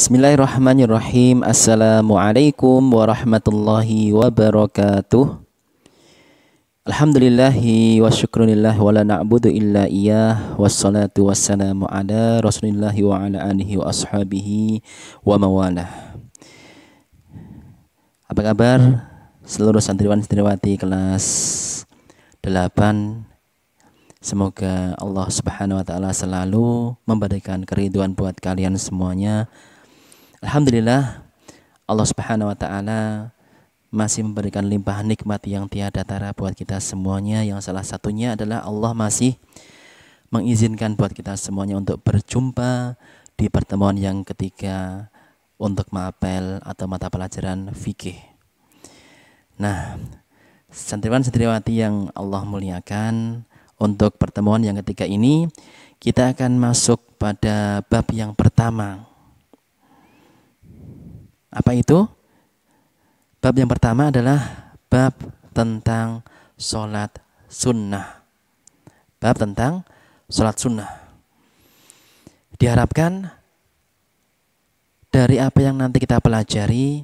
Bismillahirrahmanirrahim. Assalamualaikum warahmatullahi wabarakatuh. Alhamdulillahi wa syukrunillah wa la na'budu illa iyah. Wassalatu wassalamu ala rasulillahi wa ala alihi wa ashabihi wa mawalah. Apa kabar seluruh santriwan santriwati kelas 8? Semoga Allah Subhanahu wa taala selalu memberikan keridhaan buat kalian semuanya. Alhamdulillah, Allah Subhanahu wa taala masih memberikan limpahan nikmat yang tiada tara buat kita semuanya, yang salah satunya adalah Allah masih mengizinkan buat kita semuanya untuk berjumpa di pertemuan yang ketiga untuk mapel atau mata pelajaran fikih. Nah, santriwan santriwati yang Allah muliakan, untuk pertemuan yang ketiga ini kita akan masuk pada bab yang pertama. Apa itu? Bab yang pertama adalah bab tentang sholat sunnah. Bab tentang sholat sunnah. Diharapkan dari apa yang nanti kita pelajari,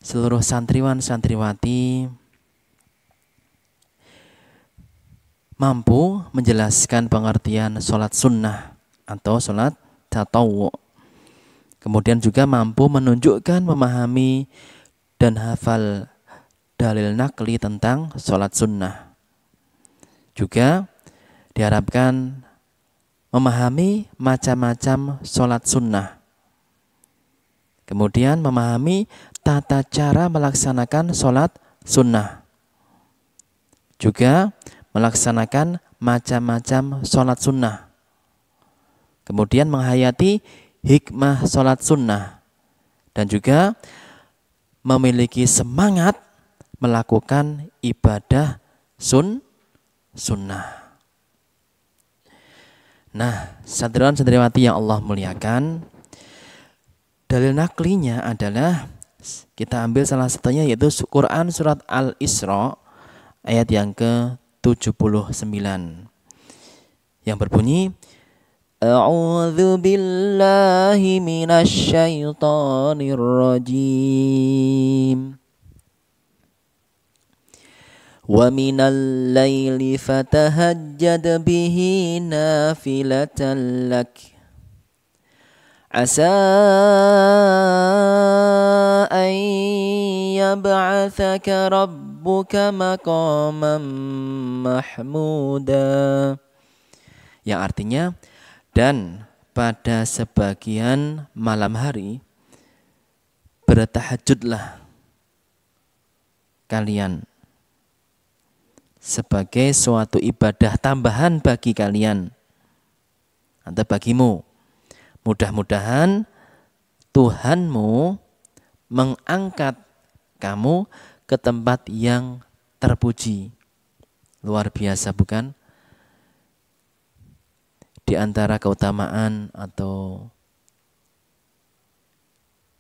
seluruh santriwan santriwati mampu menjelaskan pengertian sholat sunnah atau sholat tatawwu. Kemudian juga mampu menunjukkan, memahami, dan hafal dalil nakli tentang sholat sunnah. Juga diharapkan memahami macam-macam sholat sunnah. Kemudian memahami tata cara melaksanakan sholat sunnah. Juga melaksanakan macam-macam sholat sunnah. Kemudian menghayati hikmah sholat sunnah. Dan juga memiliki semangat melakukan ibadah sunnah. Nah, santriwan santriwati yang Allah muliakan, dalil naklinya adalah kita ambil salah satunya, yaitu Quran surat Al-Isra ayat yang ke-79 yang berbunyi, A'udzu billahi minasy syaithanir rajim. Wa minal laili fatahajjad bihi nafilatan lak. Asa an yab'atsaka rabbuka maqaman mahmuda. Yang artinya, dan pada sebagian malam hari bertahajudlah kalian sebagai suatu ibadah tambahan bagi kalian atau bagimu. Mudah-mudahan Tuhanmu mengangkat kamu ke tempat yang terpuji. Luar biasa, bukan? Di antara keutamaan atau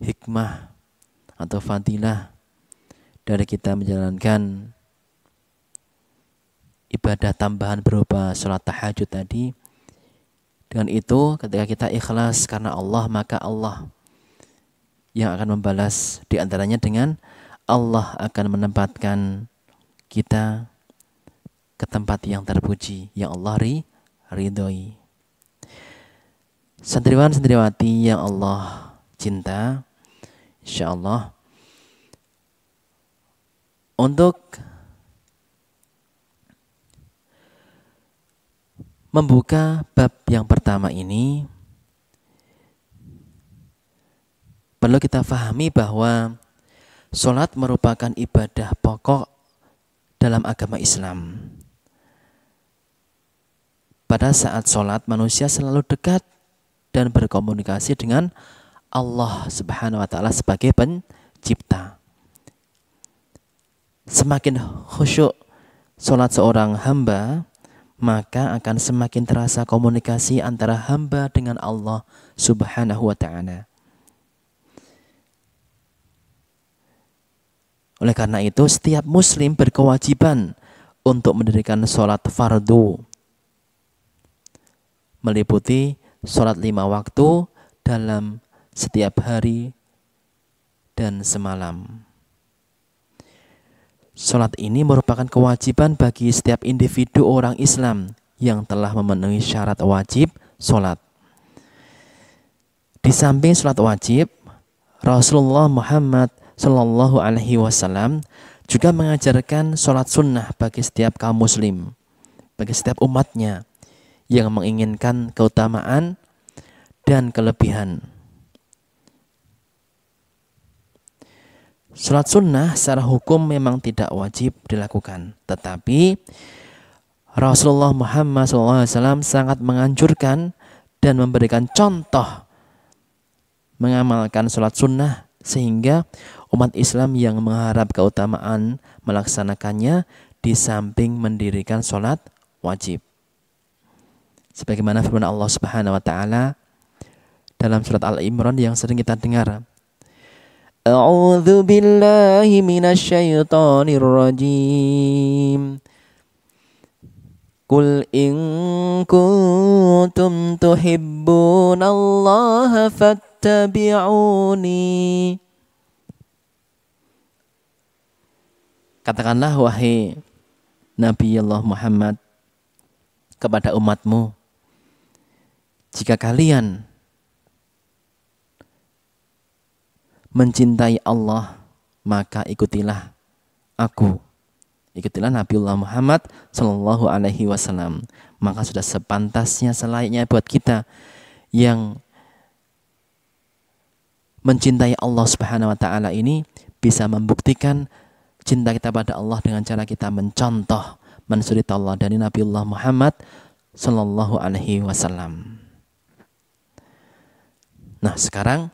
hikmah atau fadilah dari kita menjalankan ibadah tambahan berupa sholat tahajud tadi, dengan itu ketika kita ikhlas karena Allah, maka Allah yang akan membalas, di antaranya dengan Allah akan menempatkan kita ke tempat yang terpuji, yang Allah ridhoi. Santriwan santriwati yang Allah cinta, insyaallah untuk membuka bab yang pertama ini perlu kita fahami bahwa sholat merupakan ibadah pokok dalam agama Islam. Pada saat sholat, manusia selalu dekat dan berkomunikasi dengan Allah Subhanahu wa taala sebagai pencipta. Semakin khusyuk sholat seorang hamba, maka akan semakin terasa komunikasi antara hamba dengan Allah Subhanahu wa taala. Oleh karena itu, setiap muslim berkewajiban untuk mendirikan sholat fardu, meliputi sholat 5 waktu dalam setiap hari dan semalam. Salat ini merupakan kewajiban bagi setiap individu orang Islam yang telah memenuhi syarat wajib salat. Di samping salat wajib, Rasulullah Muhammad Sallallahu Alaihi Wasallam juga mengajarkan salat sunnah bagi setiap kaum muslim, bagi setiap umatnya yang menginginkan keutamaan dan kelebihan. Salat sunnah secara hukum memang tidak wajib dilakukan, tetapi Rasulullah Muhammad SAW sangat menganjurkan dan memberikan contoh mengamalkan salat sunnah sehingga umat Islam yang mengharap keutamaan melaksanakannya di samping mendirikan salat wajib. Sebagaimana firman Allah Subhanahu wa taala dalam surat Al-Imran yang sering kita dengar. A'udzu billahi minasyaitonir rajim. Qul in kuntum tuhibbunallaha fattabi'uni. Katakanlah wahai Nabi Allah Muhammad kepada umatmu, jika kalian mencintai Allah, maka ikutilah aku. Ikutilah Nabiullah Muhammad Sallallahu Alaihi Wasallam. Maka sudah sepantasnya, selayaknya buat kita yang mencintai Allah Subhanahu Wa Taala ini bisa membuktikan cinta kita pada Allah dengan cara kita mencontoh, mensuri Allah dari Nabiullah Muhammad Sallallahu Alaihi Wasallam. Nah, sekarang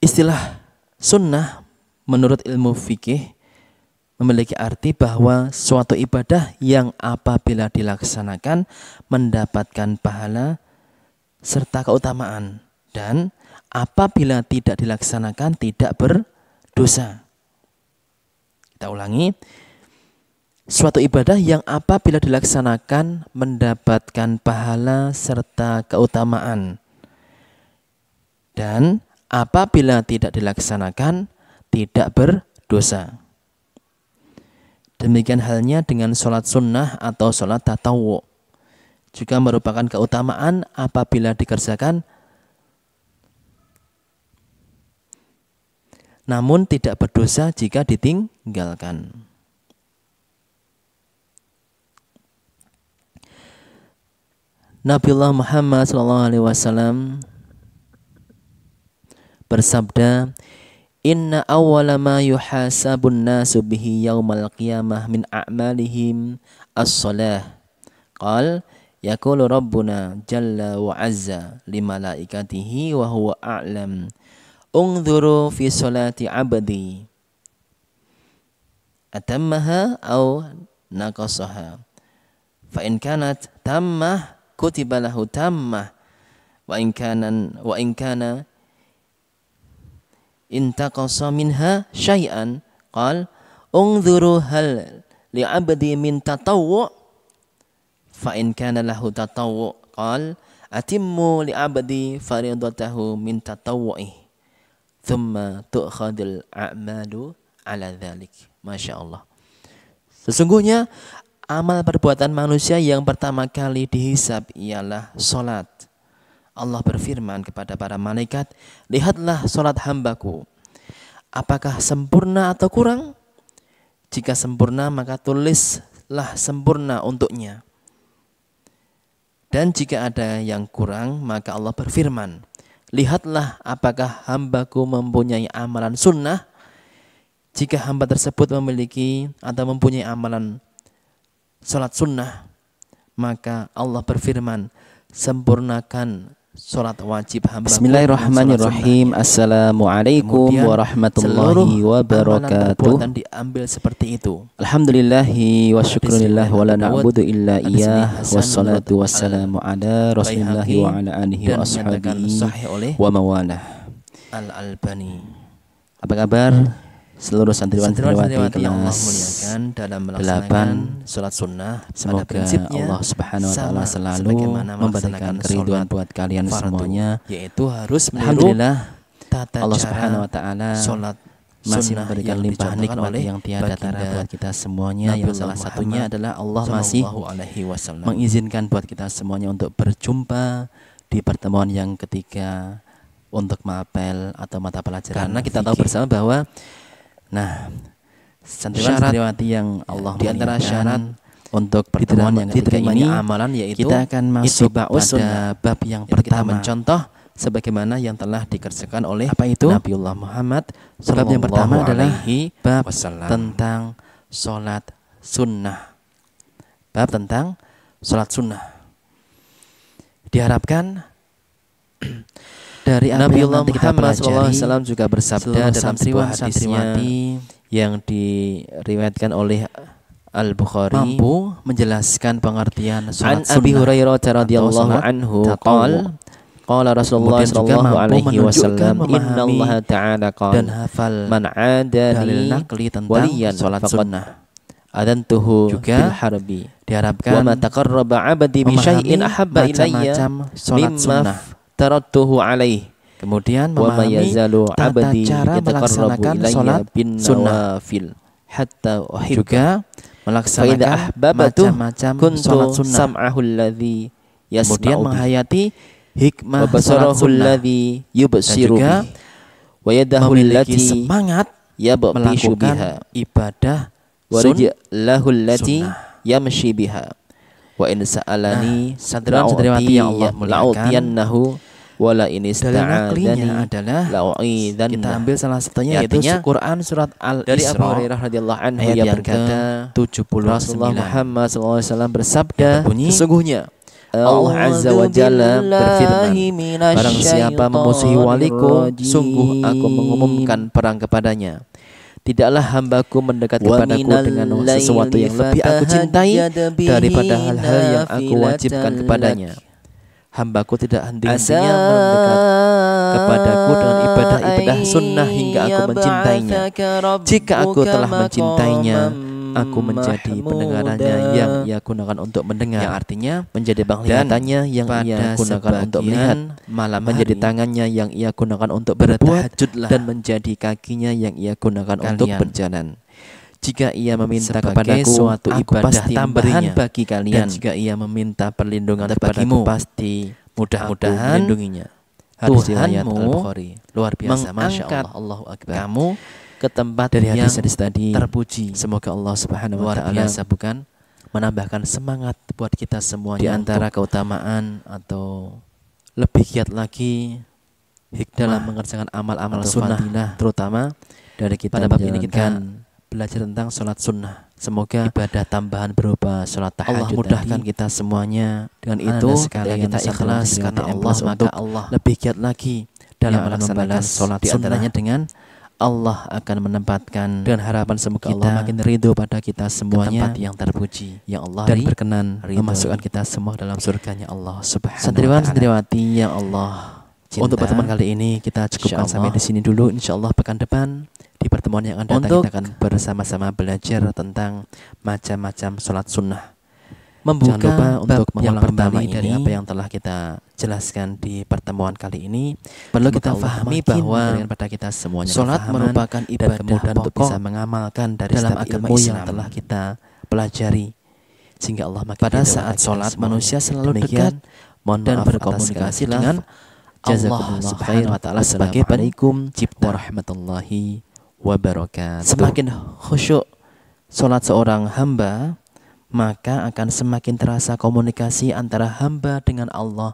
istilah sunnah menurut ilmu fikih memiliki arti bahwa suatu ibadah yang apabila dilaksanakan mendapatkan pahala serta keutamaan, dan apabila tidak dilaksanakan tidak berdosa. Kita ulangi, suatu ibadah yang apabila dilaksanakan mendapatkan pahala serta keutamaan, dan apabila tidak dilaksanakan tidak berdosa. Demikian halnya dengan sholat sunnah atau sholat tatawwu, juga merupakan keutamaan apabila dikerjakan, namun tidak berdosa jika ditinggalkan. Nabiullah Muhammad SAW bersabda, Inna awwala ma yuhasabun nasu bihi yawmal qiyamah min a'malihim as-salah. Qal yaqulu rabbuna jalla wa azza li malaikatihi wa huwa a'lam. Unzuru fi salati 'abdi atammaha aw naqasaha. Fa in kanat tammah kutiba lahu tammah wa in kana intaqasa minha syai'an. Qal unzuru hal li'abdi min tatawwu' fa in kana lahu tatawwu'. Qal atimmu li'abdi faridatahu min tatawwu'i thumma tu'khadul a'malu ala dhalik. Masya Allah. Sesungguhnya amal perbuatan manusia yang pertama kali dihisab ialah salat. Allah berfirman kepada para malaikat, lihatlah salat hambaku, apakah sempurna atau kurang? Jika sempurna maka tulislah sempurna untuknya. Dan jika ada yang kurang maka Allah berfirman, lihatlah apakah hambaku mempunyai amalan sunnah. Jika hamba tersebut memiliki atau mempunyai amalan salat sunnah, maka Allah berfirman, sempurnakan salat wajib hamba. Bismillahirrahmanirrahim. Assalamualaikum warahmatullahi wabarakatuh. Dan diambil seperti itu. Alhamdulillahi wa syukrulillah wa la na'budu illa iyyah wassalatu wassalamu ala rasulillahi wa ala alihi wa ashabihi wa mawalah. Al-Albani. Apa kabar seluruh santriwan-santriwati yang Allah kelas muliakan dalam melaksanakan 8. sholat sunnah. Semoga Allah Subhanahu wa taala selalu memberikan keriduan buat kalian semuanya, yaitu harus alhamdulillah tata Allah cara Subhanahu wa taala sholat masih sunnah memberikan yang limpah dicontohkan nikmat oleh yang tiada tara baginda buat kita semuanya, yang salah satunya adalah Allah masih mengizinkan buat kita semuanya untuk berjumpa di pertemuan yang ketiga untuk mapel atau mata pelajaran. Karena kita tahu bersama bahwa santriwan-santriwati yang Allah di antara syarat untuk pertemuan yang ketiga ini amalan yaitu kita akan masuk ittiba'us pada bab yang pertama, pertama, mencontoh sebagaimana yang telah dikerjakan oleh apa itu? Nabiullah Muhammad. Bab yang pertama adalah bab wasallam. tentang sholat sunnah. Bab tentang sholat sunnah. Diharapkan dari apa yang nanti kita pelajari, SAW juga bersabda dalam sebuah hadisnya yang diriwayatkan oleh Al-Bukhari, mampu menjelaskan pengertian sholat sunnah. Abi Hurairah radhiyallahu anhu qala Rasulullah sallallahu alaihi wasallam innallaha ta'ala qala dan hafal man 'ada dalil li nakli tentang waliyan sholat sunnah. adantuhu Juga bil harbi diharapkan wa ma taqarraba 'abdi bi syai'in ahabba ilayya sholat sunnah. tarattuhu alaihi. Kemudian wa ma memahami yazalu tata 'abdi cara yataqarrabu melaksanakan ilayya sholat bin sunnah. nawafil hatta uhibba. Juga melaksanakan macam-macam sholat sunnah. Sam'ahu alladhi Kemudian yasma'u menghayati hikmah wa sholat basarahu sunnah. alladhi Dan yubsiru juga bihi wa yadahu memiliki allati semangat yabtishu biha melakukan ibadah wa rijlahu allati sunnah. yamshi biha wa in sa'alani santriwan-santriwati yang Allah muliakan, la'utiyannahu wa la in dalil ista'adani naklinya adalah la'u'idanna. kita ambil salah satunya yaitu Artinya, Quran surat dari Abu Al-Isra Hurairah radhiyallahu anhu ayat yang yang berkata ke-79. Rasulullah Muhammad SAW bersabda, Yang berbunyi, sesungguhnya Allah Azza wa Jalla berfirman, barang siapa memusuhi waliku, sungguh aku mengumumkan perang kepadanya. Tidaklah hambaku mendekat kepadaku dengan sesuatu yang lebih aku cintai daripada hal-hal yang aku wajibkan kepadanya. Hambaku tidak henti-hentinya mendekat kepadaku dengan ibadah-ibadah sunnah hingga aku mencintainya. Jika aku telah mencintainya, aku menjadi pendengarannya yang ia gunakan untuk mendengar, yang artinya menjadi penglihatannya yang ia gunakan untuk melihat, malam menjadi hari tangannya yang ia gunakan untuk berbuat, bertahajudlah dan menjadi kakinya yang ia gunakan untuk kalian. berjalan. Jika ia meminta Sebagai kepadaku, suatu aku ibadah pasti tambahan memberinya. bagi kalian. Dan jika ia meminta perlindungan Bagimu, kepadaku, pasti mudah-mudahan aku melindunginya. Hadis riwayat Tuhanmu Al-Bukhari. Luar biasa, Masya mengangkat Allah, Allahu Akbar. kamu Ke tempat dari yang hadis tadi terpuji. Semoga Allah Subhanahu wa luar taala biasa, bukan? menambahkan semangat buat kita semuanya Di antara untuk keutamaan atau lebih giat lagi hikmah dalam mengerjakan amal-amal atau sunnah, fadilah terutama dari kita pada bab ini kita menjalankan belajar tentang sholat sunnah. Semoga ibadah tambahan berupa sholat Allah tahajud mudahkan tadi. kita semuanya. Dengan Anda itu sekalian kita ikhlas karena Allah, maka untuk Allah lebih giat lagi dalam yang akan melaksanakan membalas sholat di antaranya sunnah. dengan Allah akan menempatkan dengan harapan semoga kita Allah makin ridho pada kita ke semuanya tempat yang terpuji yang Allah dan berkenan ridho. memasukkan kita semua dalam surganya Allah Subhanahu wa taala. santriwan-santriwati yang Allah cinta. Untuk pertemuan kali ini kita cukupkan Insyaallah. sampai di sini dulu. Insyaallah pekan depan di pertemuan yang akan datang Untuk kita akan bersama-sama belajar tentang macam-macam sholat sunnah. membuka Jangan lupa untuk bab yang mengulang pertama kembali dari ini apa yang telah kita jelaskan di pertemuan kali ini. perlu Semoga kita Allah pahami makin bahwa memberikan pada kita semuanya sholat kefahaman merupakan dan ibadah kemudahan untuk pokok bisa mengamalkan dari dalam setiap agama ilmu Islam. yang telah kita pelajari sehingga Allah makin Pada ridho saat kepada kita sholat semuanya. manusia selalu Demikian, dekat mohon dan maaf atas berkomunikasi segala dengan khilaf. Allah Jazakumullah Subhanahu khairan. wa taala sebagai Wassalamualaikum pencipta. warahmatullahi wabarakatuh. Semakin khusyuk sholat seorang hamba, maka akan semakin terasa komunikasi antara hamba dengan Allah